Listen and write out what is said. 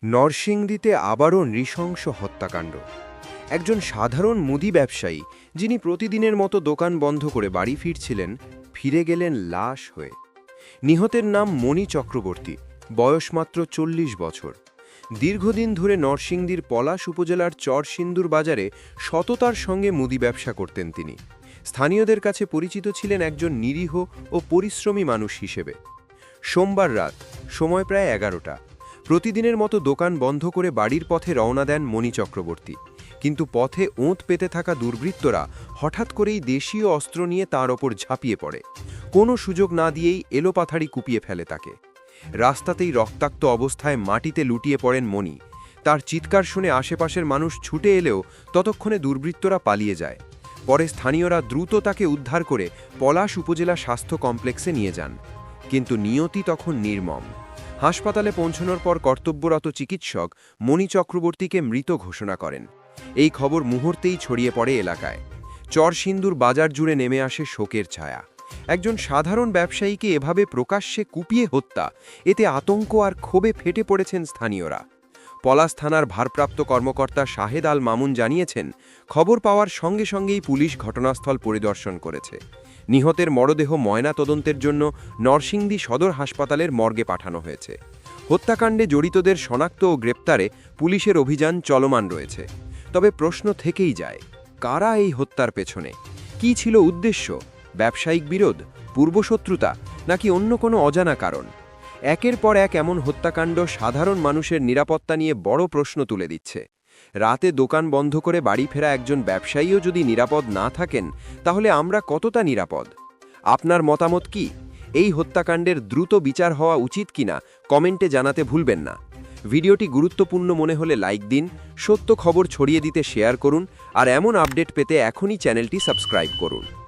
নরসিংদীতে আবারও নৃশংস হত্যাকাণ্ড। একজন সাধারণ মুদি ব্যবসায়ী, যিনি প্রতিদিনের মতো দোকান বন্ধ করে বাড়ি ফিরছিলেন, ফিরে গেলেন লাশ হয়ে। নিহতের নাম মণি চক্রবর্তী, বয়স মাত্র 40 বছর। দীর্ঘদিন ধরে নরসিংদীর পলাশ উপজেলার চরসিন্দুর বাজারে সততার সঙ্গে মুদি ব্যবসা করতেন তিনি। স্থানীয়দের কাছে পরিচিত ছিলেন একজন নিরীহ ও পরিশ্রমী মানুষ হিসেবে। সোমবার রাত, সময় প্রায় 11টা। প্রতিদিনের মতো দোকান বন্ধ করে বাড়ির পথে রওনা দেন মণি চক্রবর্তী। কিন্তু পথে ওঁত পেতে থাকা দুর্বৃত্তরা হঠাৎ করেই দেশীয় অস্ত্র নিয়ে তার ওপর ঝাঁপিয়ে পড়ে। কোনো সুযোগ না দিয়েই এলোপাথাড়ি কুপিয়ে ফেলে তাকে। রাস্তাতেই রক্তাক্ত অবস্থায় মাটিতে লুটিয়ে পড়েন মণি। তার চিৎকার শুনে আশেপাশের মানুষ ছুটে এলেও ততক্ষণে দুর্বৃত্তরা পালিয়ে যায়। পরে স্থানীয়রা দ্রুত তাকে উদ্ধার করে পলাশ উপজেলা স্বাস্থ্য কমপ্লেক্সে নিয়ে যান। কিন্তু নিয়তি তখন নির্মম। হাসপাতালে পৌঁছানোর পর কর্তব্যরত চিকিৎসক মণি চক্রবর্তীকে মৃত ঘোষণা করেন। এই খবর মুহূর্তেই ছড়িয়ে পড়ে এলাকায়। চরসিন্দুর বাজার জুড়ে নেমে আসে শোকের ছায়া। একজন সাধারণ ব্যবসায়ীকে এভাবে প্রকাশ্যে কুপিয়ে হত্যা, এতে আতঙ্ক আর ক্ষোভে ফেটে পড়েছেন স্থানীয়রা। পলাশ থানার ভারপ্রাপ্ত কর্মকর্তা শাহেদ আল মামুন জানিয়েছেন, খবর পাওয়ার সঙ্গে সঙ্গেই পুলিশ ঘটনাস্থল পরিদর্শন করেছে। নিহতের মরদেহ ময়না তদন্তের জন্য নরসিংদী সদর হাসপাতালের মর্গে পাঠানো হয়েছে। হত্যাকাণ্ডে জড়িতদের শনাক্ত ও গ্রেপ্তারে পুলিশের অভিযান চলমান রয়েছে। তবে প্রশ্ন থেকেই যায়, কারা এই হত্যার পেছনে? কী ছিল উদ্দেশ্য? ব্যবসায়িক বিরোধ, পূর্বশত্রুতা, নাকি অন্য কোনো অজানা কারণ? একের পর এক এমন হত্যাকাণ্ড সাধারণ মানুষের নিরাপত্তা নিয়ে বড় প্রশ্ন তুলে দিচ্ছে। রাতে দোকান বন্ধ করে বাড়ি ফেরা একজন ব্যবসায়ীও যদি নিরাপদ না থাকেন, তাহলে আমরা কতটা নিরাপদ? আপনার মতামত কি? এই হত্যাকাণ্ডের দ্রুত বিচার হওয়া উচিত কিনা কমেন্টে জানাতে ভুলবেন না। ভিডিওটি গুরুত্বপূর্ণ মনে হলে লাইক দিন, সত্য খবর ছড়িয়ে দিতে শেয়ার করুন, আর এমন আপডেট পেতে এখনই চ্যানেলটি সাবস্ক্রাইব করুন।